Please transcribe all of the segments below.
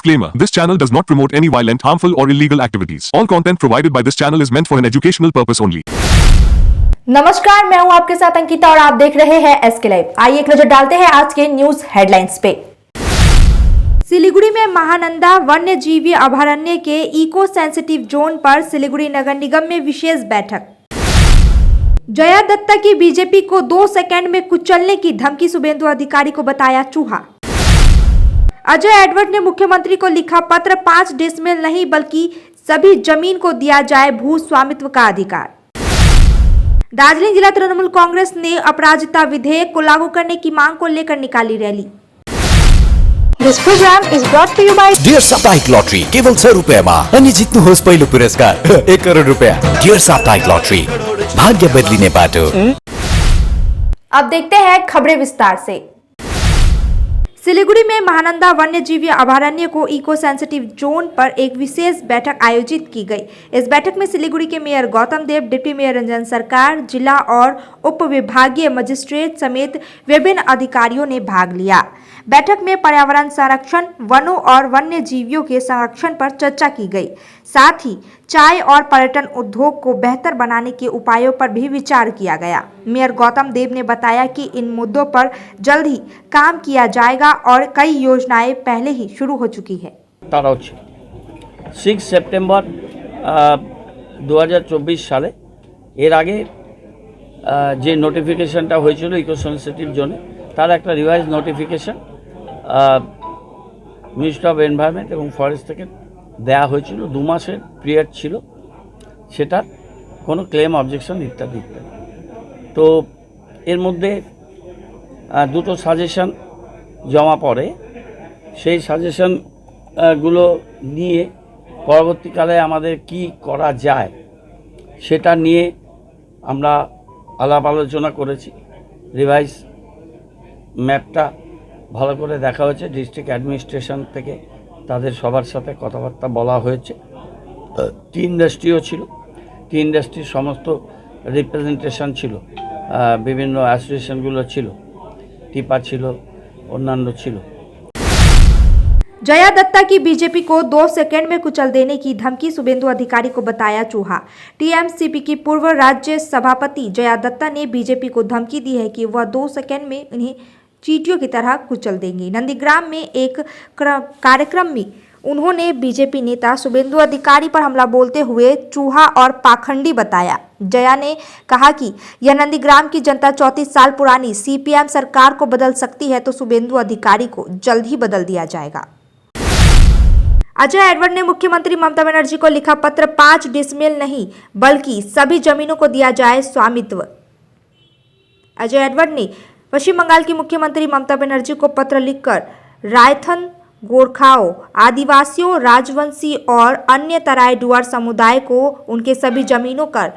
Disclaimer: This channel does not promote any violent, harmful, or illegal activities. All content provided by this channel is meant for an educational purpose only. नमस्कार, मैं हूं आपके साथ अंकिता और आप देख रहे हैं एसके लाइव। आइए एक नजर डालते हैं आज के न्यूज हेडलाइंस पे। सिलीगुड़ी में महानंदा वन्यजीवी अभयारण्य के इको सेंसिटिव जोन पर सिलीगुड़ी नगर निगम में विशेष बैठक। जया दत्ता की बीजेपी को 2 सेकंड में कुचलने की धमकी, शुभेंदु अधिकारी को बताया चूहा। अजय एडवर्ड ने मुख्यमंत्री को लिखा पत्र, 5 डेसिमल नहीं बल्कि सभी जमीन को दिया जाए भू स्वामित्व का अधिकार। दार्जिलिंग जिला तृणमूल कांग्रेस ने अपराजिता विधेयक को लागू करने की मांग को लेकर निकाली rally. This program is brought to you by dear साप्ताहिक लॉटरी केवल 6 रुपयामा अनि जित्नुहोस् पहिलो पुरस्कार 1 करोड रुपया। डियर साप्ताहिक लॉटरी, भाग्य बदलिने बाटो। अब देखते हैं खबरें विस्तार से। सिलीगुड़ी में महानंदा वन्यजीवी अभयारण्य को इको सेंसिटिव जोन पर एक विशेष बैठक आयोजित की गई। इस बैठक में सिलीगुड़ी के मेयर गौतम देव, डिप्टी मेयर रंजन सरकार, जिला और उप विभागीय मजिस्ट्रेट समेत विभिन्न अधिकारियों ने भाग लिया। बैठक में पर्यावरण संरक्षण, वनों और वन्य जीवियों के संरक्षण पर चर्चा की गई। साथ ही चाय और पर्यटन उद्योग को बेहतर बनाने के उपायों पर भी विचार किया गया। मेयर गौतम देव ने बताया कि इन मुद्दों पर जल्द ही काम किया जाएगा और कई योजनाएं पहले ही शुरू हो चुकी है। 6 सेप्टेम्बर 2024 साले एर आगे जे नोटिफिकेशनটা হয়েছিল ইকো সেনসিটিভ জোনে তার একটা revise notification ministry of environment এবং ফরেস্ট থেকে দেয়া হয়েছিল। 2 মাসের পিরিয়ড ছিল, সেটার কোনো ক্লেম অবজেকশন ইত্যাদি ইত্যাদি। তো এর মধ্যে দুটো সাজেশন জমা পড়ে। সেই সাজেশনগুলো নিয়ে পরবর্তীকালে আমাদের কি করা যায় সেটা নিয়ে আমরা আলাপ আলোচনা করেছি। রিভাইজ ম্যাপটা ভালো করে দেখা হয়েছে। ডিস্ট্রিক্ট অ্যাডমিনিস্ট্রেশন থেকে তাদের সবার সাথে কথাবার্তা বলা হয়েছে। টি ইন্ডাস্ট্রিও ছিল, টি ইন্ডাস্ট্রির সমস্ত রিপ্রেজেন্টেশন ছিল, বিভিন্ন অ্যাসোসিয়েশনগুলো ছিল, টিপা ছিল, অন্যান্য ছিল। जया दत्ता की बीजेपी को 2 सेकंड में कुचल देने की धमकी, शुभेंदु अधिकारी को बताया चूहा। टीएमसीपी की पूर्व राज्य सभापति जया दत्ता ने बीजेपी को धमकी दी है कि वह 2 सेकंड में उन्हें चींटियों की तरह कुचल देंगी। नंदीग्राम में एक कार्यक्रम में उन्होंने बीजेपी नेता शुभेंदु अधिकारी पर हमला बोलते हुए चूहा और पाखंडी बताया। जया ने कहा कि यह नंदीग्राम की जनता 34 साल पुरानी सीपीएम सरकार को बदल सकती है तो शुभेंदु अधिकारी को जल्द ही बदल दिया जाएगा। अजय एडवर्ड ने मुख्यमंत्री ममता बनर्जी को लिखा पत्र, 5 डेसिमल नहीं बल्कि सभी जमीनों को दिया जाए स्वामित्व। अजय एडवर्ड ने पश्चिम बंगाल की मुख्यमंत्री ममता बनर्जी को पत्र लिखकर रायथन, गोरखाओं, आदिवासियों, राजवंशी और अन्य तराई डुआर समुदाय को उनके सभी जमीनों पर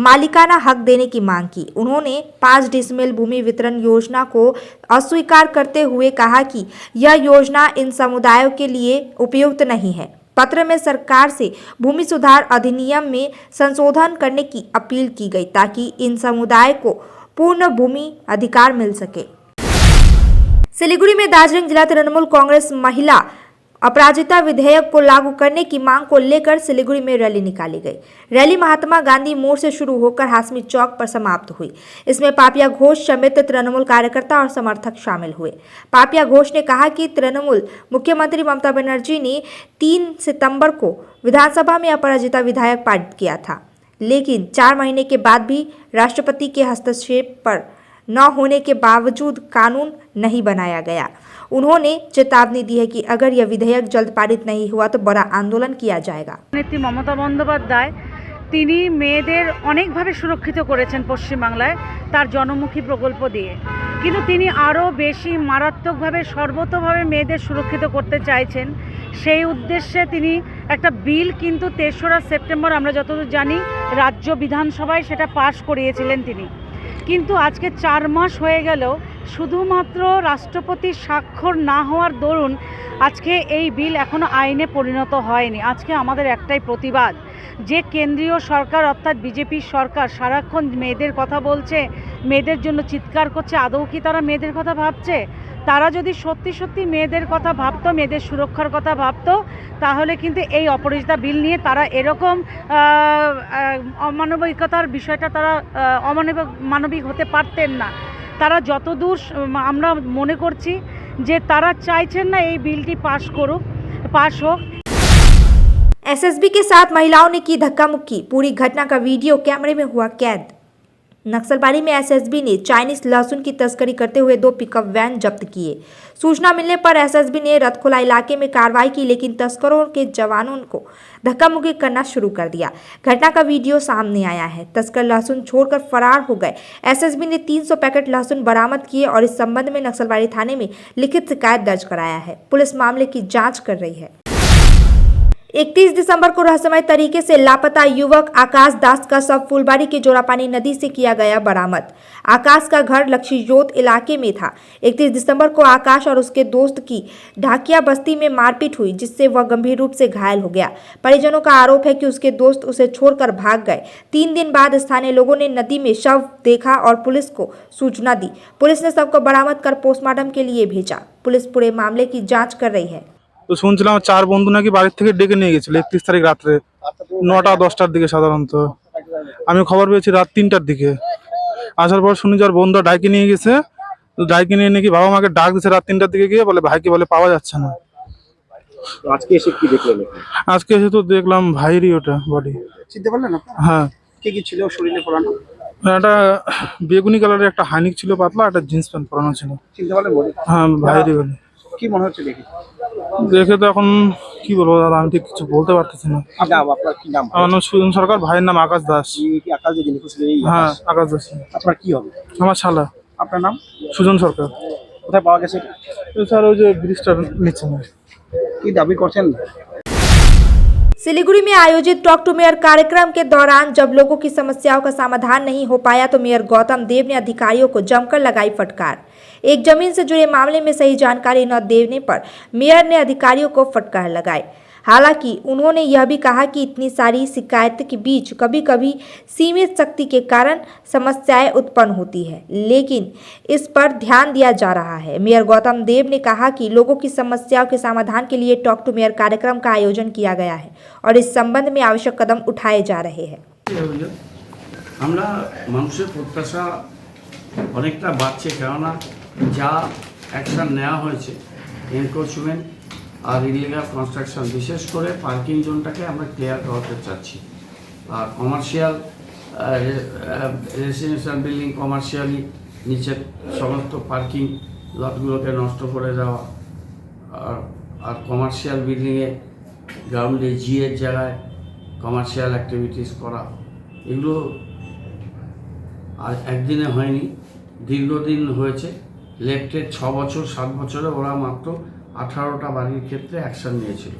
मालिकाना हक देने की मांग की। उन्होंने 5 डेसिमल भूमि वितरण योजना को अस्वीकार करते हुए कहा कि यह योजना इन समुदायों के लिए उपयुक्त नहीं है। पत्र में सरकार से भूमि सुधार अधिनियम में संशोधन करने की अपील की गई ताकि इन समुदाय को पूर्ण भूमि अधिकार मिल सके। सिलीगुड़ी में दार्जिलिंग जिला तृणमूल कांग्रेस महिला अपराजिता विधेयक को लागू करने की मांग को लेकर सिलीगुड़ी में रैली निकाली गई। रैली महात्मा गांधी मोड़ से शुरू होकर हाशमी चौक पर समाप्त हुई। इसमें पापिया घोष समेत तृणमूल कार्यकर्ता और समर्थक शामिल हुए। पापिया घोष ने कहा कि तृणमूल मुख्यमंत्री ममता बनर्जी ने 3 सितंबर को विधानसभा में अपराजिता विधेयक पारित किया था, लेकिन 4 महीने के बाद भी राष्ट्रपति के हस्तक्षेप पर न होने के बावजूद कानून नहीं बनाया गया। उन्होंने चेतावनी दी है कि अगर यह विधेयक जल्द पारित नहीं हुआ तो बड़ा आंदोलन किया जाएगा। নেত্রী মমতা বন্দ্যোপাধ্যায় তিনি মেয়েদের অনেকভাবে সুরক্ষিত করেছেন পশ্চিমবাংলায় তার জনমুখী প্রকল্প দিয়ে, কিন্তু তিনি আরও বেশি মারাত্মকভাবে সর্বতোভাবে মেয়েদের সুরক্ষিত করতে চাইছেন। সেই উদ্দেশ্যে তিনি একটা বিল কিন্তু 3রা সেপ্টেম্বর আমরা যতদূর জানি রাজ্য বিধানসভায় সেটা পাশ করিয়েছিলেন তিনি। কিন্তু আজকে 4 মাস হয়ে গেল শুধুমাত্র রাষ্ট্রপতির স্বাক্ষর না হওয়ার দরুন আজকে এই বিল এখনো আইনে পরিণত হয়নি। আজকে আমাদের একটাই প্রতিবাদ যে কেন্দ্রীয় সরকার অর্থাৎ বিজেপি সরকার সারাক্ষণ মেয়েদের কথা বলছে, মেয়েদের জন্য চিৎকার করছে, আদৌ কি তারা মেয়েদের কথা ভাবছে? তারা যদি সত্যি সত্যি মেয়েদের কথা ভাবতো, মেয়েদের সুরক্ষার কথা ভাবতো, তাহলে কিন্তু এই অপরাজিতা বিল নিয়ে তারা এরকম অমানবিকতার বিষয়টা তারা মানবিক হতে পারতেন না। তারা যতদূর আমরা মনে করছি যে তারা চাইছেন না এই বিলটি পাস होक। एसएसबी के साथ महिलाओं ने की धक्का मुक्की, पूरी घटना का वीडियो कैमरे में हुआ कैद। नक्सलबाड़ी में एसएसबी ने चाइनीज लहसुन की तस्करी करते हुए 2 पिकअप वैन जब्त किए। सूचना मिलने पर एसएसबी ने रतखोला इलाके में कार्रवाई की, लेकिन तस्करों के जवानों को धक्का मुक्की करना शुरू कर दिया। घटना का वीडियो सामने आया है। तस्कर लहसुन छोड़कर फरार हो गए। एसएसबी ने 300 पैकेट लहसुन बरामद किए और इस संबंध में नक्सलबाड़ी थाने में लिखित शिकायत दर्ज कराया है। पुलिस मामले की जाँच कर रही है। 31 दिसंबर को रहस्यमय तरीके से लापता युवक आकाश दास का शव फूलबाड़ी के जोरापानी नदी से किया गया बरामद। आकाश का घर लक्ष्मीजोत इलाके में था। 31 दिसंबर को आकाश और उसके दोस्त की ढाकिया बस्ती में मारपीट हुई, जिससे वह गंभीर रूप से घायल हो गया। परिजनों का आरोप है कि उसके दोस्त उसे छोड़कर भाग गए। 3 दिन बाद स्थानीय लोगों ने नदी में शव देखा और पुलिस को सूचना दी। पुलिस ने शव को बरामद कर पोस्टमार्टम के लिए भेजा। पुलिस पूरे मामले की जाँच कर रही है। তো শুনছিলাম 4 বন্ধু নাকি বাড়ির থেকে ডেকে নিয়ে গেছিল 31 তারিখ রাত্রে 9টা-10টার দিকে। সাধারণত আমি খবর পেয়েছি রাত 3টার দিকে। আসার পর শুনি যার বন্ধু ডাইকে নিয়ে গেছে, তো ডাইকে নিয়ে নাকি বাবা মাকে ডাক দিয়েছে রাত 3টার দিকে গিয়ে, বলে ভাইকে বলে পাওয়া যাচ্ছে না। আজকে এসে কি দেখলেন? আজকে এসে তো দেখলাম ভাইরই ওটা বডি। চিনতে পারলেন আপনারা? হ্যাঁ। কি ছিল শরীরে পরানো? একটা বেগুনি কালারের একটা হাইনিক ছিল পাতলা, একটা জিন্স প্যান্ট পরানো ছিল। চিনতে পারলেন বডি? হ্যাঁ, ভাইরই বলে। কি মনে হচ্ছে দেখে? দেখে তো এখন কি বলবো দাদা, আমি ঠিক কিছু বলতে পারতেছি না। আপনার কি নাম? আমার নাম সুজন সরকার, ভাইয়ের নাম আকাশ দাস। কি আকাশ যে জিনিস ছিল? হ্যাঁ, আকাশ দাস। আপনার কি হবে? আমার শালা। আপনার নাম? সুজন সরকার। কোথায় পাওয়া গেছে? স্যার ওই যে ব্রিজটার নিচে। কি দাবি করছেন? सिलीगुड़ी में आयोजित टॉक टू मेयर कार्यक्रम के दौरान जब लोगों की समस्याओं का समाधान नहीं हो पाया तो मेयर गौतम देव ने अधिकारियों को जमकर लगाई फटकार। एक जमीन से जुड़े मामले में सही जानकारी न देने पर मेयर ने अधिकारियों को फटकार लगाई। हालांकि उन्होंने यह भी कहा कि इतनी सारी शिकायत के बीच कभी कभी सीमित शक्ति के कारण समस्याएं उत्पन्न होती है, लेकिन इस पर ध्यान दिया जा रहा है। मेयर गौतम देव ने कहा कि लोगों की समस्याओं के समाधान के लिए टॉक टू मेयर कार्यक्रम का आयोजन किया गया है और इस संबंध में आवश्यक कदम उठाए जा रहे हैं। আমরা মানুষের প্রত্যাশা অনেকটা বাড়ছে, কেননা যা অ্যাকশন নেওয়া হয়েছে এনক্রোচমেন্ট আর ইলিগাল কনস্ট্রাকশন, বিশেষ করে পার্কিং জোনটাকে আমরা ক্লিয়ার করাতে চাচ্ছি। আর কমার্শিয়াল রেসিডেন্সিয়াল বিল্ডিং, কমার্শিয়ালি নিচের সমস্ত পার্কিং লটগুলোকে নষ্ট করে দেওয়া, আর কমার্শিয়াল বিল্ডিংয়ে গ্রাউন্ডে জিএর জায়গায় কমার্শিয়াল অ্যাক্টিভিটিস করা, এগুলো আর একদিনে হয়নি, দীর্ঘদিন হয়েছে। লেফটের 6 বছর 7 বছরে ওরা মাত্র 18টা বাড়ির ক্ষেত্রে অ্যাকশন নিয়েছিল।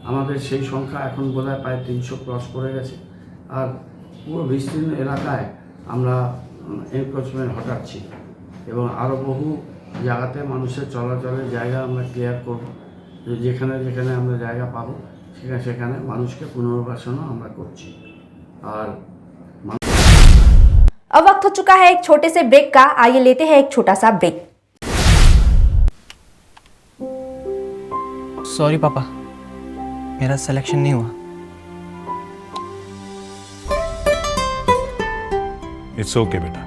আমাদের সেই সংখ্যা এখন বোধহয় প্রায় 300 ক্রস করে গেছে। আর পুরো বিস্তীর্ণ এলাকায় আমরা এনক্রোচমেন্ট হটাচ্ছি এবং আরও বহু জায়গাতে মানুষের চলাচলের জায়গা আমরা ক্লিয়ার করব। যেখানে যেখানে আমরা জায়গা পাবো সেখানে সেখানে মানুষকে পুনর্বাসনও আমরা করছি। আর अब वक्त हो चुका है एक छोटे से ब्रेक का। आइए लेते हैं एक छोटा सा ब्रेक। सॉरी पापा, मेरा सिलेक्शन नहीं हुआ। इट्स ओके बेटा,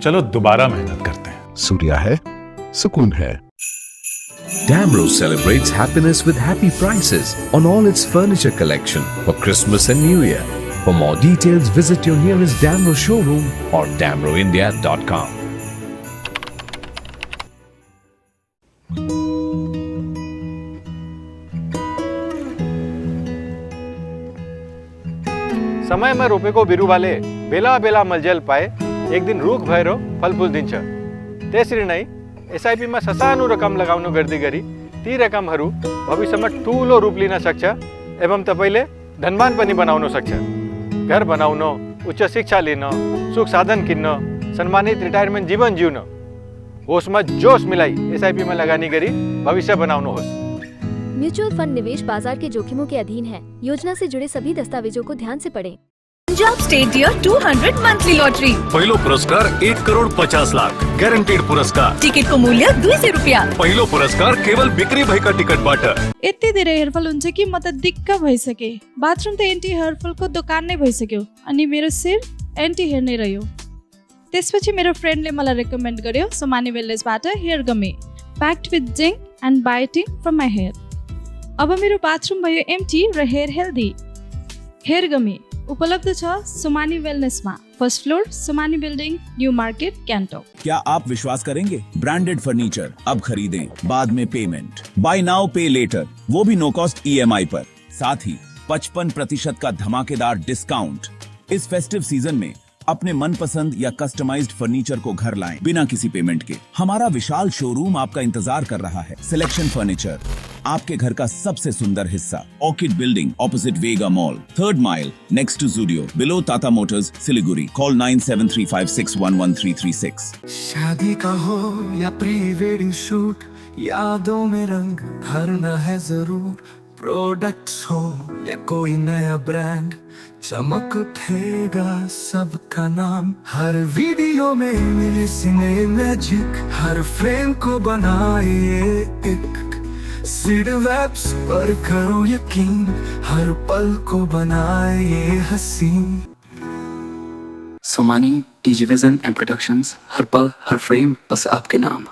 चलो दोबारा मेहनत करते हैं। सूर्या है, सुकून है। Damro celebrates happiness with happy prices on all its furniture collection for Christmas and New Year. For more details, visit your nearest Damro showroom or damroindia.com. समय में रोपे को बिरु वाले बेला बेला मलजल पाए एक दिन रूख भैरो फल फूल दिन तेसरी नहीं एसआईपी में ससानु रकम लगाउनु गर्दी गरी ती रकमहरू भविष्यमा ठूलो रूप लिन सक्छ एवं तपाईले धनवान पनि बनाउन सक्छ। घर बनाउन, उच्च शिक्षा लिन, सुख साधन किन्न, सम्मानित रिटायरमेंट जीवन जिउन, होसमा जोश मिलाई एसआईपी में लगानी गरी भविष्य बनाउनुहोस्। म्यूचुअल फंड निवेश बाजार के जोखिमों के अधीन है। योजना से जुड़े सभी दस्तावेजों को ध्यान से पढ़ें। Punjab state dear 200 monthly lottery. पहिलो पुरस्कार 1,50,00,000 ग्यारंटेड पुरस्कार। टिकट को मूल्य 200 रुपया। पहिलो पुरस्कार केवल बिक्री भएका टिकटबाट। यति धेरै हेयरफल हुन्छ कि म त दिक्क भइसके। बाथरुम त एन्टी हेयरफलको दोकान नै भइसक्यो अनि मेरो शिर एन्टी हेयर नै रह्यो। त्यसपछि मेरो फ्रेन्डले मलाई रेकमेन्ड गर्यो सोमानी वेलनेसबाट hair gummy packed with zinc and biotin from my hair. अब मेरो बाथरुम भयो एम्टी र हेयर हेल्दी। हेयर गमी उपलब्ध छ सोमानी वेलनेसमा, first floor Somani building, new market, Gangtok. क्या आप विश्वास करेंगे? ब्रांडेड फर्नीचर अब खरीदें, बाद में पेमेंट, बाय नाउ पे लेटर, वो भी नो कॉस्ट EMI पर। साथ ही 55% का धमाकेदार डिस्काउंट। इस फेस्टिव सीजन में अपने मनपसंद या कस्टमाइज्ड फर्नीचर को घर लाएं बिना किसी पेमेंट के। हमारा विशाल शोरूम आपका इंतजार कर रहा है। सिलेक्शन फर्नीचर, आपके घर का सबसे सुंदर हिस्सा। Orchid building opposite Vega mall, 3rd mile next to Zudio, below Tata Motors, Siliguri. Call 9735611336। शादी का हो या प्री वेडिंग शूट, यादों में रंग भरना है जरूर। प्रोडक्ट्स हो या कोई नया ब्रांड, चमक उठेगा सबका नाम। हर वीडियो में मिले सिने मैजिक, हर फ्रेम को बनाए एक सीड वेब्स पर करो यकीन, हर पल को बनाए ये हसीन। सोमानी टीजीविजन एंड प्रोडक्शंस, हर पल हर फ्रेम बस आपके नाम।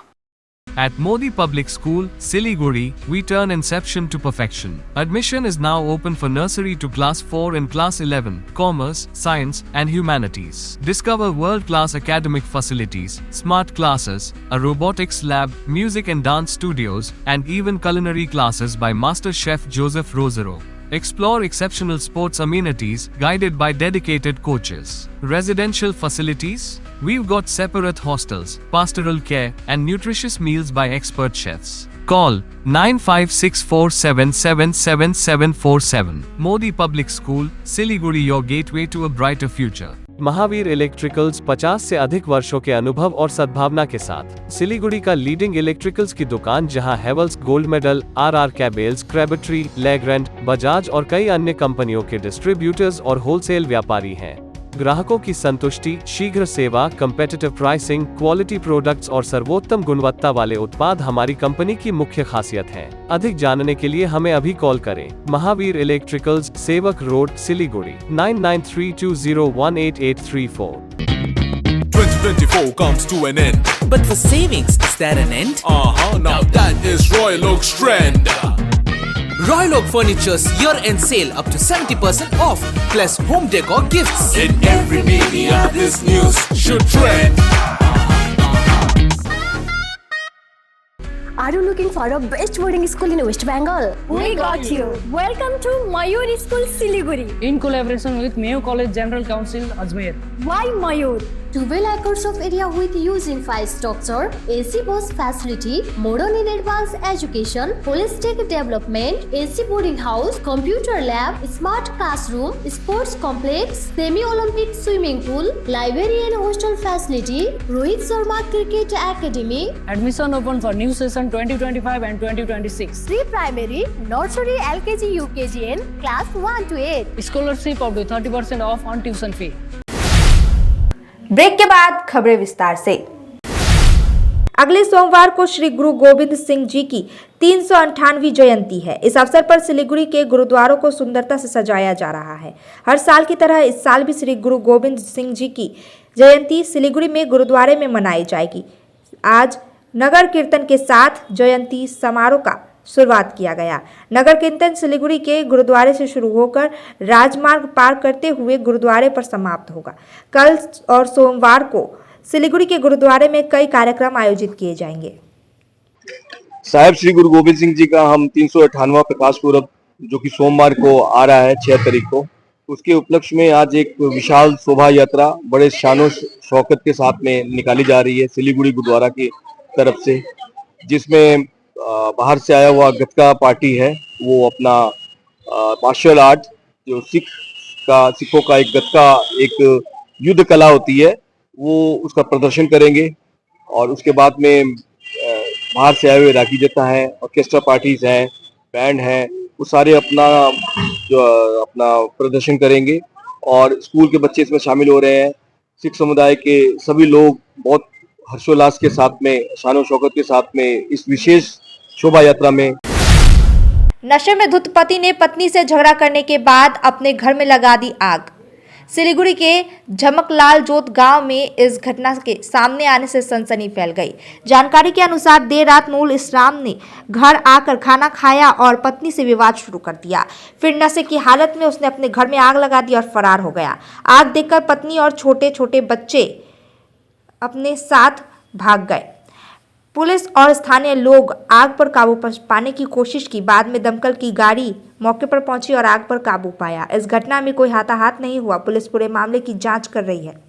At Modi Public School, Siliguri, we turn inception to perfection. Admission is now open for nursery to class 4 and class 11, commerce, science, and humanities. Discover world-class academic facilities, smart classes, a robotics lab, music and dance studios, and even culinary classes by Master Chef Joseph Rosero. Explore exceptional sports amenities guided by dedicated coaches. Residential facilities, we've got separate hostels, pastoral care, and nutritious meals by expert chefs. Call 9564777747. Modi Public School, Siliguri, your gateway to a brighter future. Mahavir electricals 50 से अधिक वर्षों के अनुभव और सद्भावना के साथ सिलीगुड़ी का लीडिंग इलेक्ट्रिकल्स की दुकान, जहां Havells gold medal, RR cables, Crabtree, Legrand, Bajaj और कई अन्य कंपनियों के डिस्ट्रीब्यूटर्स और होलसेल व्यापारी हैं। ग्राहकों की संतुष्टि, शीघ्र सेवा, कम्पेटिटिव प्राइसिंग, क्वालिटी प्रोडक्ट्स और सर्वोत्तम गुणवत्ता वाले उत्पाद हमारी कंपनी की मुख्य खासियत हैं। अधिक जानने के लिए हमें अभी कॉल करें। महावीर इलेक्ट्रिकल्स, सेवक road, Siliguri, 9932018834। 2024 comes to an end, but for savings, is there an end? Now that is Royal Oak's trend. Royal Oak Furniture's year-end sale up to 70% off, plus home decor gifts. In every media, this news should trend. Are you looking for a best boarding school in West Bengal? We got you. Welcome to Mayur School, Siliguri. In collaboration with Mayo College General Council, Ajmer. Why Mayur? 12 acres of area with using 5 structure, AC bus facility, modern and advanced education, holistic development, AC boarding house, computer lab, smart classroom, sports complex, semi-Olympic swimming pool, library and hostel facility, Rohit Sharma Cricket Academy. Admission open for new session 2025 and 2026. Pre-primary, nursery, LKG, UKG and class 1 to 8. Scholarship up to 30% off on tuition fee. Break के बाद खबरें विस्तार से। अगले सोमवार को श्री गुरु गोविंद सिंह जी की 398वीं जयंती है। इस अवसर पर सिलीगुड़ी के गुरुद्वारों को सुंदरता से सजाया जा रहा है। हर साल की तरह इस साल भी श्री गुरु गोविंद सिंह जी की जयंती सिलीगुड़ी में गुरुद्वारे में मनाई जाएगी। आज नगर कीर्तन के साथ जयंती समारोह का शुरुआत किया गया। नगर कीर्तन सिलीगुड़ी के गुरुद्वारे से शुरू होकर राजमार्ग पार करते हुए गुरुद्वारे पर समाप्त होगा। कल और सोमवार को सिलीगुड़ी के गुरुद्वारे में कई कार्यक्रम आयोजित किए जाएंगे। साहिब श्री गुरु गोविंद सिंह जी का हम 398वां प्रकाश पूरब जो कि सोमवार को आ रहा है 6 तारीख को, उसके उपलक्ष्य में आज एक विशाल शोभा यात्रा बड़े शानो शौकत के साथ में निकाली जा रही है सिलीगुड़ी गुरुद्वारा की तरफ से, जिसमें बाहर से आया हुआ गतका पार्टी है, वो अपना मार्शल आर्ट जो सिखों का एक गतका एक युद्ध कला होती है वो उसका प्रदर्शन करेंगे। और उसके बाद में बाहर से आए हुए रागी जत्था है, ऑर्केस्ट्रा पार्टीज हैं, बैंड हैं, वो सारे अपना प्रदर्शन करेंगे। और स्कूल के बच्चे इसमें शामिल हो रहे हैं। सिख समुदाय के सभी लोग बहुत हर्षोल्लास के साथ में, शानो शौकत के साथ में इस विशेष शोभा यात्रा में। नशे में धुत पति ने पत्नी से झगड़ा करने के बाद अपने घर में लगा दी आग। सिलीगुड़ी के झमकलाल जोत गांव में इस घटना के सामने आने से सनसनी फैल गई। जानकारी के अनुसार देर रात नूर इस्लाम ने घर आकर खाना खाया और पत्नी से विवाद शुरू कर दिया। फिर नशे की हालत में उसने अपने घर में आग लगा दी और फरार हो गया। आग देखकर पत्नी और छोटे छोटे बच्चे अपने साथ भाग गए। पुलिस और स्थानीय लोग आग पर काबू पाने की कोशिश की। बाद में दमकल की गाड़ी मौके पर पहुंची और आग पर काबू पाया। इस घटना में कोई हाथाहाथ नहीं हुआ। पुलिस पूरे मामले की जांच कर रही है।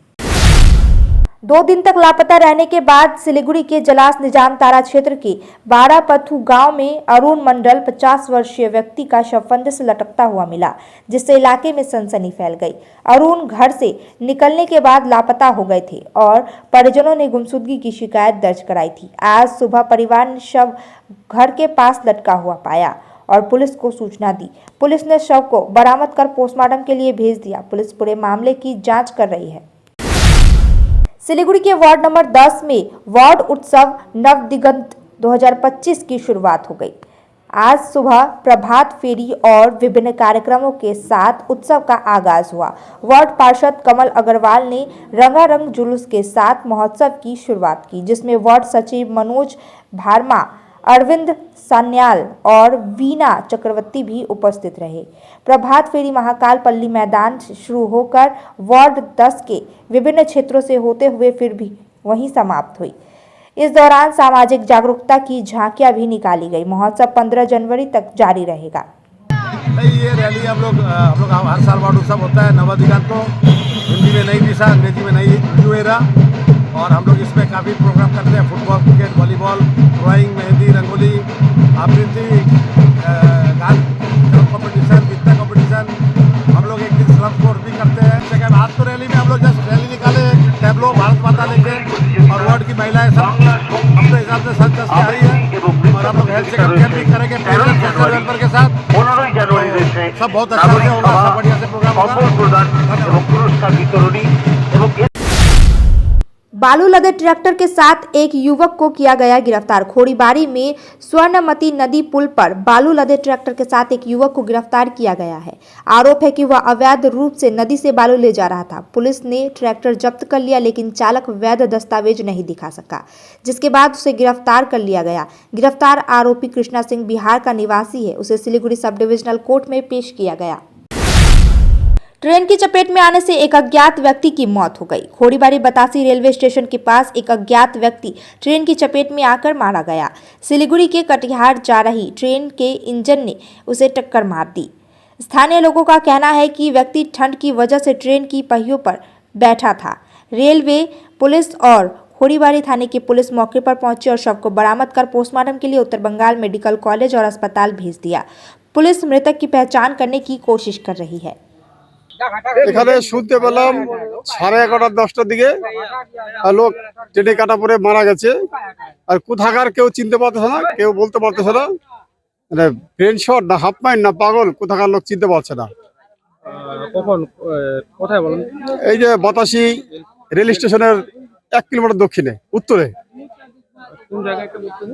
2 दिन तक लापता रहने के बाद सिलीगुड़ी के जलास निजाम तारा क्षेत्र के बारापथु गांव में अरुण मंडल 50 वर्षीय व्यक्ति का शव फंदे से लटकता हुआ मिला, जिससे इलाके में सनसनी फैल गई। अरुण घर से निकलने के बाद लापता हो गए थे और परिजनों ने गुमशुदगी की शिकायत दर्ज कराई थी। आज सुबह परिवार ने शव घर के पास लटका हुआ पाया और पुलिस को सूचना दी। पुलिस ने शव को बरामद कर पोस्टमार्टम के लिए भेज दिया। पुलिस पूरे मामले की जांच कर रही है। सिलीगुड़ी के वार्ड नंबर 10 में वार्ड उत्सव नव दिगंत 2025 की शुरुआत हो गई। आज सुबह प्रभात फेरी और विभिन्न कार्यक्रमों के साथ उत्सव का आगाज हुआ। वार्ड पार्षद कमल अग्रवाल ने रंगारंग जुलूस के साथ महोत्सव की शुरुआत की, जिसमें वार्ड सचिव मनोज भार्मा, अरविंद सान्याल और वीना चक्रवर्ती भी उपस्थित रहे। प्रभात फेरी महाकाल पल्ली मैदान से शुरू होकर वार्ड 10 के विभिन्न क्षेत्रों से होते हुए फिर भी वहीं समाप्त हुई। इस दौरान सामाजिक जागरूकता की झांकियां भी निकाली गई। महोत्सव 15 जनवरी तक जारी रहेगा। ये रैली हम लोग हर साल वार्ड उत्सव होता है नवदिगंत को, हिंदी में नई दिशा, अंग्रेजी में नई न्यू एरा, और हम लोग इसमें काफ़ी प्रोग्राम करते हैं। Football, cricket, volleyball, drawing, mehndi, rangoli, आवृत्ति, गान कॉम्पिटिशन, गीता कॉम्पिटिशन। हम लोग एक दिन स्लम कोर्स भी करते हैं। जगह आज तो रैली में हम लोग जस्ट रैली निकाले, टैबलो भारत माता लेके, और वार्ड की महिलाएं सब अपने हिसाब से सज धज के आई है। और हम लोग हेल्थ चेकअप कैंप भी करेंगे पेरेंट्स सोशल वेलफेयर के साथ। सब बहुत अच्छा से होगा, सब बढ़िया से प्रोग्राम होगा। बालू लदे ट्रैक्टर के साथ एक युवक को किया गया गिरफ्तार। खोड़ीबारी में स्वर्णमती नदी पुल पर बालू लदे ट्रैक्टर के साथ एक युवक को गिरफ्तार किया गया है। आरोप है कि वह अवैध रूप से नदी से बालू ले जा रहा था। पुलिस ने ट्रैक्टर जब्त कर लिया, लेकिन चालक वैध दस्तावेज नहीं दिखा सका, जिसके बाद उसे गिरफ्तार कर लिया गया। गिरफ्तार आरोपी कृष्णा सिंह बिहार का निवासी है। उसे सिलीगुड़ी सब डिविजनल कोर्ट में पेश किया गया। ट्रेन की चपेट में आने से एक अज्ञात व्यक्ति की मौत हो गई। खोड़ीबारी बतासी रेलवे स्टेशन के पास एक अज्ञात व्यक्ति ट्रेन की चपेट में आकर मारा गया। सिलीगुड़ी के कटिहार जा रही ट्रेन के इंजन ने उसे टक्कर मार दी। स्थानीय लोगों का कहना है कि व्यक्ति ठंड की वजह से ट्रेन की पहियों पर बैठा था। रेलवे पुलिस और खोड़ीबारी थाने की पुलिस मौके पर पहुंची और शव को बरामद कर पोस्टमार्टम के लिए उत्तर बंगाल मेडिकल कॉलेज और अस्पताल भेज दिया। पुलिस मृतक की पहचान करने की कोशिश कर रही है। এখানে শুনতে পেলাম 11:30-10টার দিকে লোক ট্রেনে কাটা পড়ে মারা গেছে। আর কোথাকার কেউ চিনতে পারতেছে না, কেউ বলতে পারতেছে না, মানে ব্রেন শট না হাফ মাইন্ড না পাগল, কোথাকার লোক চিনতে পারছে না। কখন কোথায় বলেন? এই যে বাতাসি রেল স্টেশনের 1 কিলোমিটার দক্ষিণে উত্তরে। কোন জায়গায় একটা বলতেছেন?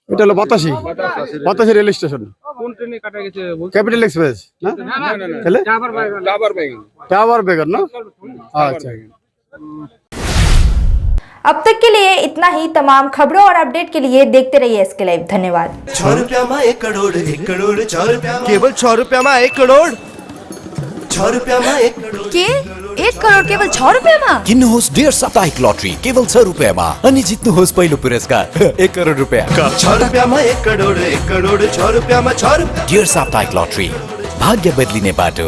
এটা হলো বাতাসি রেল স্টেশন। কোন ট্রেনে কাটা গেছে? ক্যাপিটাল এক্সপ্রেস না? তাহলে টাওয়ার বেগন না? अच्छा। अब तक के लिए इतना ही। तमाम खबरों और अपडेट के लिए देखते रहिए SK लाइव। धन्यवाद। 6 रुपया में 1 करोड़, 1 करोड़ 6 रुपया, केवल 6 रुपया में 1 करोड़, 6 रुपया में 1 करोड़ के 1 करोड़ केवल 6 रुपया में। किन्नुहोस् डेढ साप्ताहिक लटरी केवल 6 रुपयामा अनि जित्नुहोस् पहिलो पुरस्कार 1 करोड रुपैयाँ। 6 रुपया में 1 करोड़, 1 करोड़ 6 रुपया में 6 रुपया। डेढ साप्ताहिक लटरी, भाग्य बदलिने बाटो।